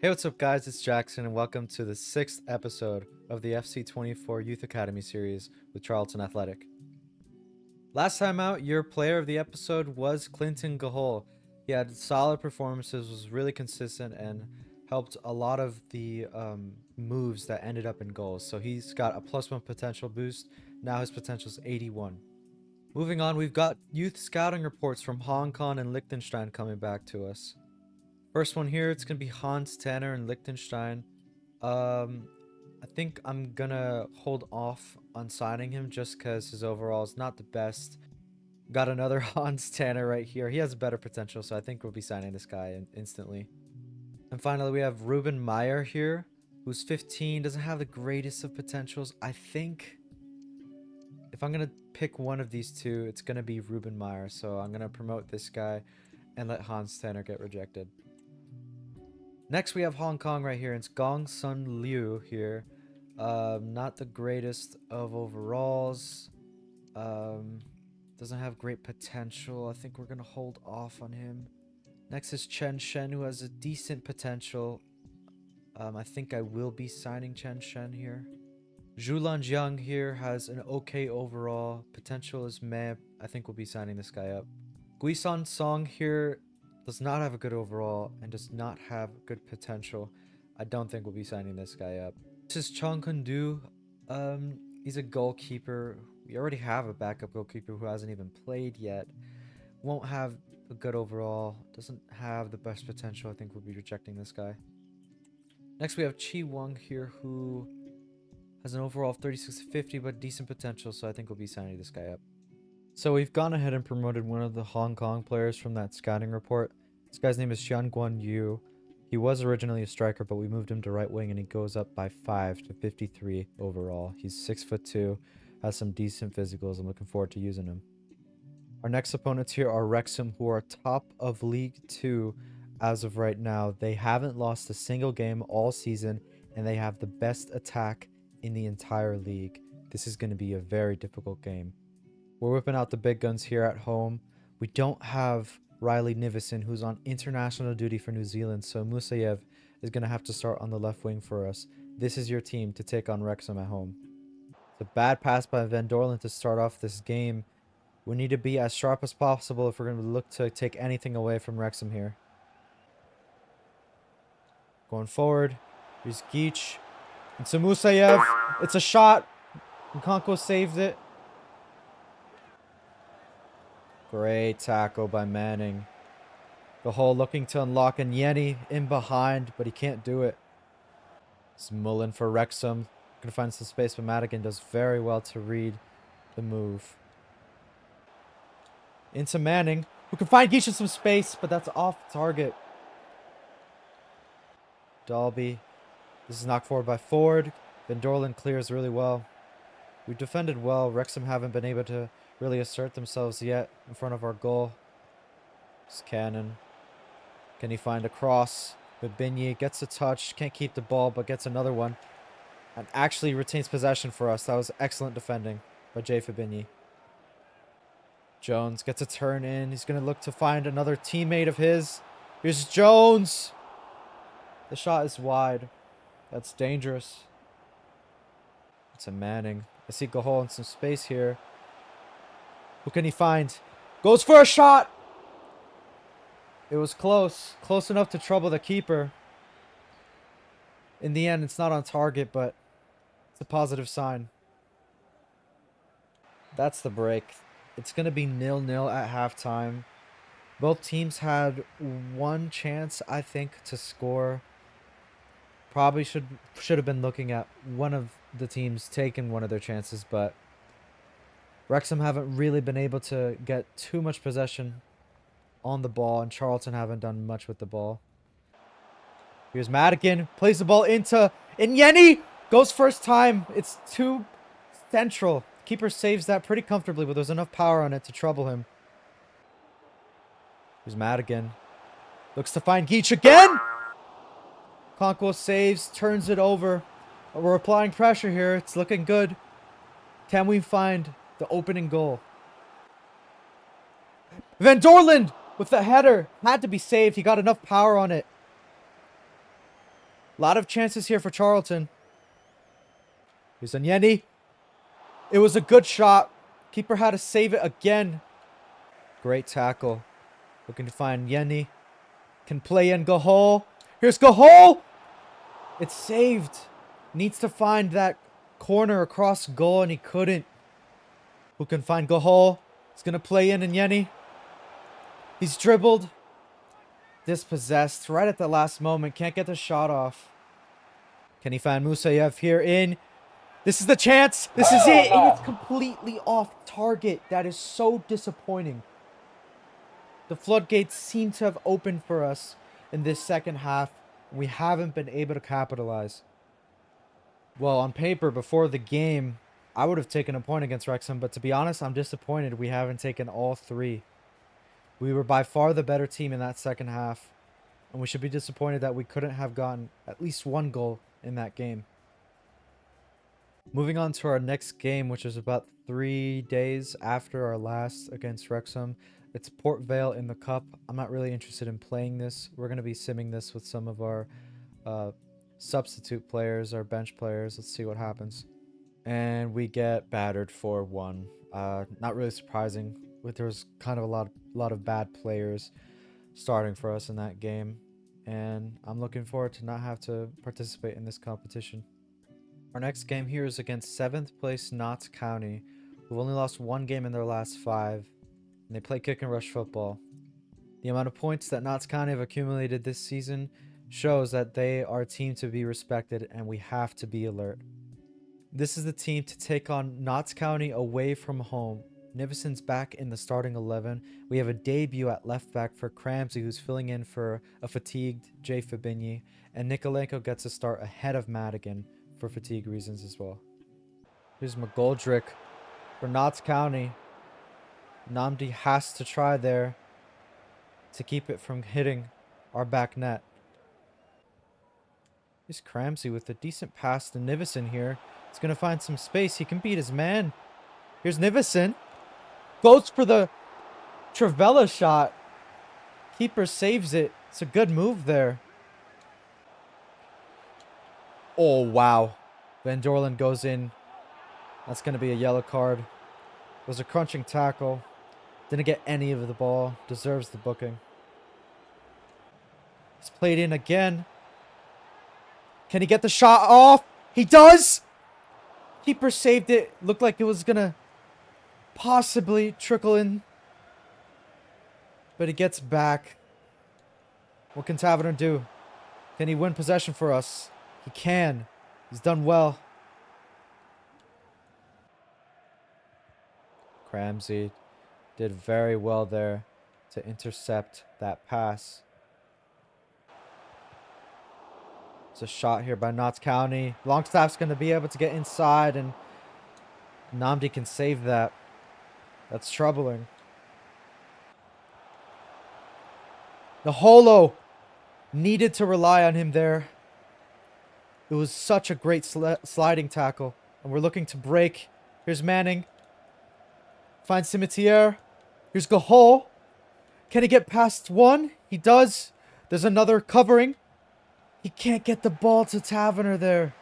Hey, what's up, guys? It's Jackson, and welcome to the 6th episode of the FC24 Youth Academy series with Charlton Athletic. Last time out, your player of the episode was Clinton Gahol. He had solid performances, was really consistent, and helped a lot of the moves that ended up in goals. So he's got a +1 potential boost. Now his potential is 81. Moving on, we've got youth scouting reports from Hong Kong and Liechtenstein coming back to us. First one here, it's gonna be Hans Tanner in Liechtenstein. I think I'm gonna hold off on signing him just because his overall is not the best. Got another Hans Tanner right here. He has better potential, so I think we'll be signing this guy instantly. And finally, we have Ruben Meyer here, who's 15, doesn't have the greatest of potentials. I think if I'm gonna pick one of these two, it's gonna be Ruben Meyer. So I'm gonna promote this guy and let Hans Tanner get rejected. Next, we have Hong Kong right here. It's Gong Sun Liu here. Not the greatest of overalls. Doesn't have great potential. I think we're going to hold off on him. Next is Chen Shen, who has a decent potential. I think I will be signing Chen Shen here. Zhulan Jiang here has an okay overall. Potential is meh. I think we'll be signing this guy up. Guisan Song here does not have a good overall and does not have good potential. I don't think we'll be signing this guy up. This is Chong Kundu. He's a goalkeeper. We already have a backup goalkeeper who hasn't even played yet. Won't have a good overall. Doesn't have the best potential. I think we'll be rejecting this guy. Next, we have Chi Wang here, who has an overall of 36-50, but decent potential. So I think we'll be signing this guy up. So we've gone ahead and promoted one of the Hong Kong players from that scouting report. This guy's name is Xian Guan Yu. He was originally a striker, but we moved him to right wing, and he goes up by 5 to 53 overall. He's 6'2", has some decent physicals. I'm looking forward to using him. Our next opponents here are Wrexham, who are top of League 2 as of right now. They haven't lost a single game all season, and they have the best attack in the entire league. This is going to be a very difficult game. We're whipping out the big guns here at home. We don't have Riley Nivison, who's on international duty for New Zealand, so Musayev is going to have to start on the left wing for us. This is your team to take on Wrexham at home. It's a bad pass by Van Dorland to start off this game. We need to be as sharp as possible if we're going to look to take anything away from Wrexham here. Going forward, here's Geach. It's a Musayev. It's a shot. Nkonko saved it. Great tackle by Manning. The hole looking to unlock, and Yenny in behind, but he can't do it. It's Mullen for Wrexham. Gonna find some space, but Madigan does very well to read the move. Into Manning, who can find Geisha some space, but that's off target. Dalby. This is knocked forward by Ford. Van Dorland clears really well. We defended well. Wrexham haven't been able to really assert themselves yet in front of our goal. It's Cannon. Can he find a cross? Babinyi gets a touch. Can't keep the ball, but gets another one. And actually retains possession for us. That was excellent defending by Jay Fabinyi. Jones gets a turn in. He's going to look to find another teammate of his. Here's Jones. The shot is wide. That's dangerous. It's a Manning. I see Gahol in some space here. Who can he find? Goes for a shot! It was close. Close enough to trouble the keeper. In the end, it's not on target, but it's a positive sign. That's the break. It's going to be 0-0 at halftime. Both teams had one chance, I think, to score. Probably should have been looking at one of the teams taking one of their chances, but Wrexham haven't really been able to get too much possession on the ball, and Charlton haven't done much with the ball. Here's Madigan, plays the ball into Inyeni, goes first time. It's too central. Keeper saves that pretty comfortably, but there's enough power on it to trouble him. Here's Madigan. Looks to find Geach again. Conquo saves, turns it over. We're applying pressure here. It's looking good. Can we find the opening goal? Van Dorland with the header. Had to be saved. He got enough power on it. A lot of chances here for Charlton. Here's Anyeni. It was a good shot. Keeper had to save it again. Great tackle. Looking to find Yeni. Can play in Gahol. Here's Gahol. It's saved. Needs to find that corner across goal, and he couldn't. Who can find Gahol? He's going to play in Yeni. He's dribbled. Dispossessed right at the last moment. Can't get the shot off. Can he find Musayev here in? This is the chance. This is it. And it's completely off target. That is so disappointing. The floodgates seem to have opened for us in this second half. We haven't been able to capitalize. Well, on paper, before the game, I would have taken a point against Wrexham. But to be honest, I'm disappointed we haven't taken all three. We were by far the better team in that second half. And we should be disappointed that we couldn't have gotten at least one goal in that game. Moving on to our next game, which is about 3 days after our last against Wrexham. It's Port Vale in the Cup. I'm not really interested in playing this. We're going to be simming this with some of our substitute players, our bench players. Let's see what happens. And we get battered 4-1. Not really surprising. There was kind of a lot of bad players starting for us in that game. And I'm looking forward to not have to participate in this competition. Our next game here is against 7th place Notts County, who've only lost 1 game in their last 5. And they play kick and rush football. The amount of points that Notts County have accumulated this season shows that they are a team to be respected, and we have to be alert. This is the team to take on Notts County away from home. Nivison's back in the starting 11. We have a debut at left back for Cramsey, who's filling in for a fatigued Jay Fabinyi, and Nikolenko gets a start ahead of Madigan for fatigue reasons as well. Here's McGoldrick for Notts County. Namdi has to try there to keep it from hitting our back net. Here's Cramsey with a decent pass to Nivison here. He's going to find some space. He can beat his man. Here's Nivison. Goes for the Travella shot. Keeper saves it. It's a good move there. Oh, wow. Van Dorland goes in. That's going to be a yellow card. It was a crunching tackle. Didn't get any of the ball. Deserves the booking. He's played in again. Can he get the shot off? He does! Keeper saved it. Looked like it was going to possibly trickle in. But he gets back. What can Taverner do? Can he win possession for us? He can. He's done well. Cramsey did very well there to intercept that pass. It's a shot here by Notts County. Longstaff's going to be able to get inside, and Namdi can save that. That's troubling. The Holo needed to rely on him there. It was such a great sliding tackle. And we're looking to break. Here's Manning. Finds Cimetière. Here's Gahol. Can he get past one? He does. There's another covering. He can't get the ball to Taverner there.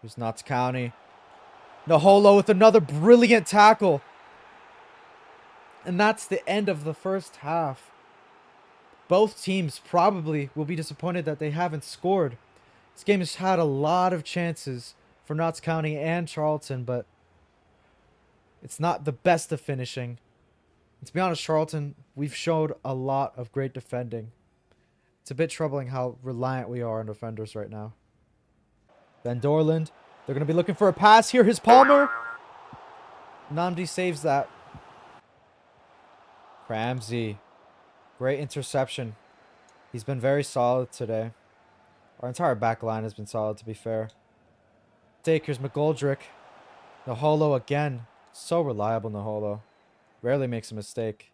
Here's Notts County. Naholo with another brilliant tackle. And that's the end of the first half. Both teams probably will be disappointed that they haven't scored. This game has had a lot of chances for Notts County and Charlton, but it's not the best of finishing. And to be honest, Charlton, we've showed a lot of great defending. It's a bit troubling how reliant we are on defenders right now. Van Dorland. They're going to be looking for a pass here. Here's Palmer. Namdi saves that. Cramsey. Great interception. He's been very solid today. Our entire back line has been solid, to be fair. Here's McGoldrick. Naholo again. So reliable, Naholo. Rarely makes a mistake.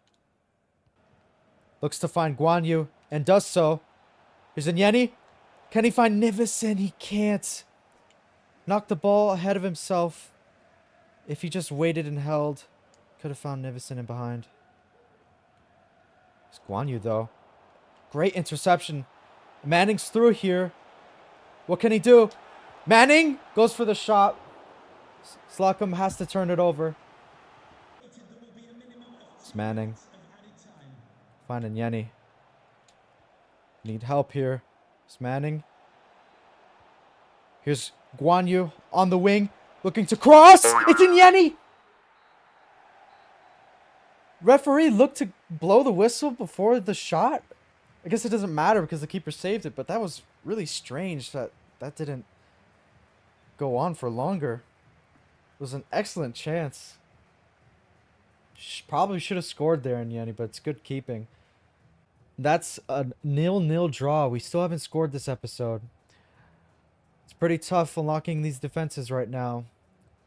Looks to find Guan Yu and does so. Here's Nyeni. Can he find Nivison? He can't. Knocked the ball ahead of himself. If he just waited and held, could have found Nivison in behind. It's Guan Yu, though. Great interception. Manning's through here. What can he do? Manning goes for the shot. Slocum has to turn it over. It's Manning. Finding Yenny. Need help here. It's Manning. Here's Guan Yu on the wing. Looking to cross. It's in Yenny. Referee looked to blow the whistle before the shot. I guess it doesn't matter because the keeper saved it, but that was really strange that didn't go on for longer. It was an excellent chance. Probably should have scored there in Yenny, but it's good keeping. That's a 0-0 draw. We still haven't scored this episode. It's pretty tough unlocking these defenses right now.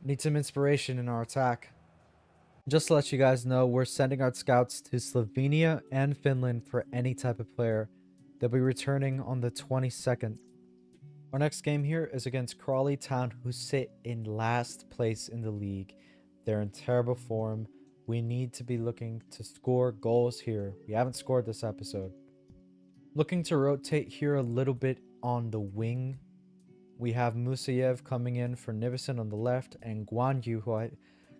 Need some inspiration in our attack. Just to let you guys know, we're sending our scouts to Slovenia and Finland for any type of player. They'll be returning on the 22nd. Our next game here is against Crawley Town, who sit in last place in the league. They're in terrible form. We need to be looking to score goals here. We haven't scored this episode. Looking to rotate here a little bit on the wing. We have Musayev coming in for Nivison on the left, and Guan Yu, who I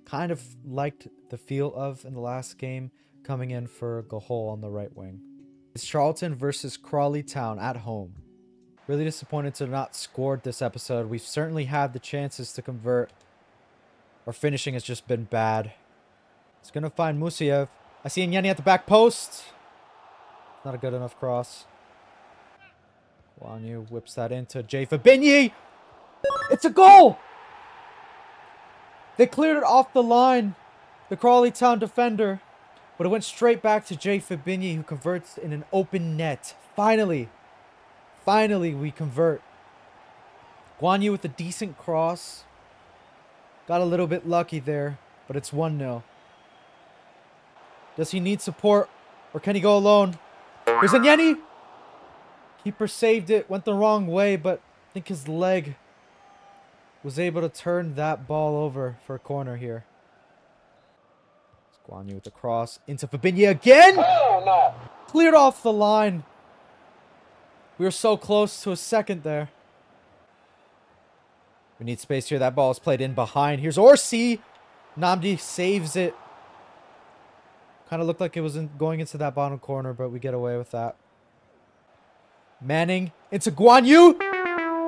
kind of liked the feel of in the last game, coming in for Gahol on the right wing. It's Charlton versus Crawley Town at home. Really disappointed to not scored this episode. We've certainly had the chances to convert. Our finishing has just been bad. It's going to find Musayev. I see Yenny at the back post. Not a good enough cross. Guan Yu whips that into Jay Fabinyi. It's a goal! They cleared it off the line, the Crawley Town defender, but it went straight back to Jay Fabinyi, who converts in an open net. Finally we convert. Guan Yu with a decent cross. Got a little bit lucky there, but it's 1-0. Does he need support, or can he go alone? Here's Yenny. Keeper saved it, went the wrong way, but I think his leg was able to turn that ball over for a corner here. It's Guan Yu with the cross into Fabinyi again. Oh, no. Cleared off the line. We were so close to a second there. We need space here. That ball is played in behind. Here's Orsi. Namdi saves it. Kind of looked like it was going into that bottom corner, but we get away with that. Manning into Guan Yu.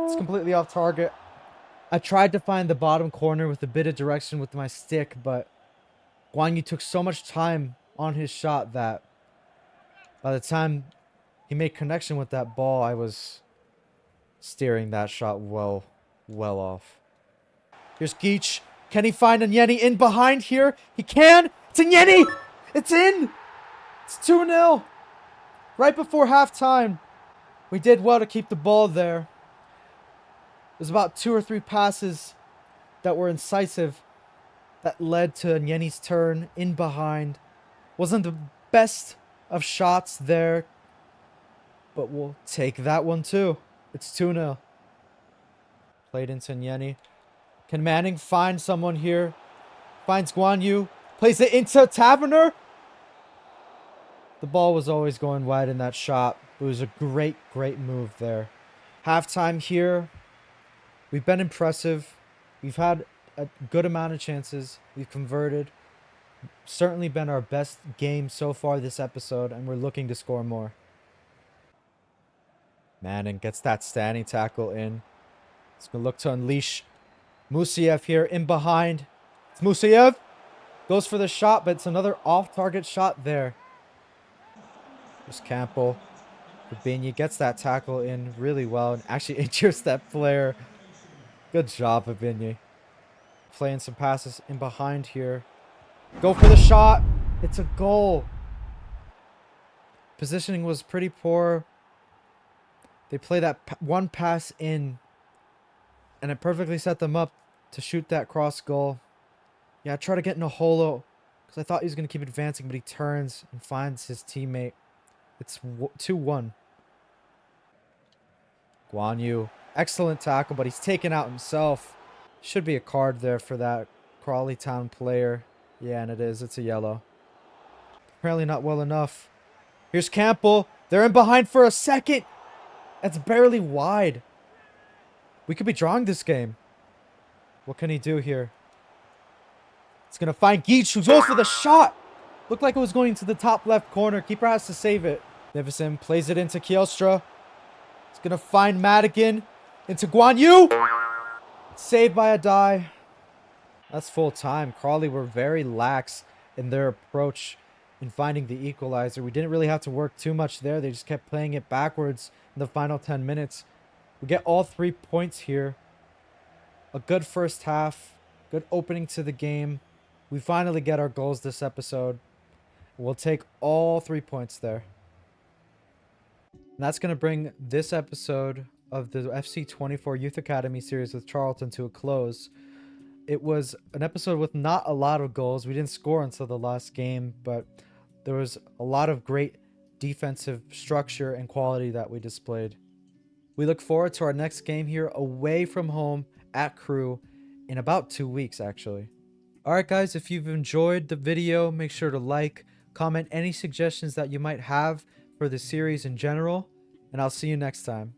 It's completely off target. I tried to find the bottom corner with a bit of direction with my stick, but Guan Yu took so much time on his shot that by the time he made connection with that ball, I was steering that shot well off. Here's Geach. Can he find Yenny in behind here? He can! It's in Yenny! It's in! It's 2-0. Right before halftime. We did well to keep the ball there. There's about 2 or 3 passes that were incisive that led to Yenny's turn in behind. Wasn't the best of shots there, but we'll take that one too. It's 2-0. Played into Yenny. Can Manning find someone here? Finds Guan Yu. Plays it into Taverner. The ball was always going wide in that shot. It was a great move there. Halftime here. We've been impressive. We've had a good amount of chances. We've converted. Certainly been our best game so far this episode, and we're looking to score more. Manning gets that standing tackle in. It's going to look to unleash Musayev here in behind. It's Musayev. Goes for the shot, but it's another off-target shot there. There's Campbell. Fabinyi gets that tackle in really well and actually injures that player. Good job, Fabinyi. Playing some passes in behind here. Go for the shot. It's a goal. Positioning was pretty poor. They play that one pass in, and it perfectly set them up to shoot that cross goal. Yeah, I try to get in a holo because I thought he was going to keep advancing, but he turns and finds his teammate. It's 2-1. Guan Yu. Excellent tackle, but he's taken out himself. Should be a card there for that Crawley Town player. Yeah, and it is. It's a yellow. Apparently not well enough. Here's Campbell. They're in behind for a second. That's barely wide. We could be drawing this game. What can he do here? He's going to find Geach, who goes for the shot. Looked like it was going to the top left corner. Keeper has to save it. Nivison plays it into Kielstra. He's going to find Madigan. Into Guan Yu. Saved by a die. That's full time. Crawley were very lax in their approach in finding the equalizer. We didn't really have to work too much there. They just kept playing it backwards in the final 10 minutes. We get all 3 points here. A good first half. Good opening to the game. We finally get our goals this episode. We'll take all 3 points there. And that's going to bring this episode of the FC24 Youth Academy series with Charlton to a close. It was an episode with not a lot of goals. We didn't score until the last game, but there was a lot of great defensive structure and quality that we displayed. We look forward to our next game here away from home at Crewe in about 2 weeks, actually. Alright guys, if you've enjoyed the video, make sure to like, comment any suggestions that you might have for the series in general, and I'll see you next time.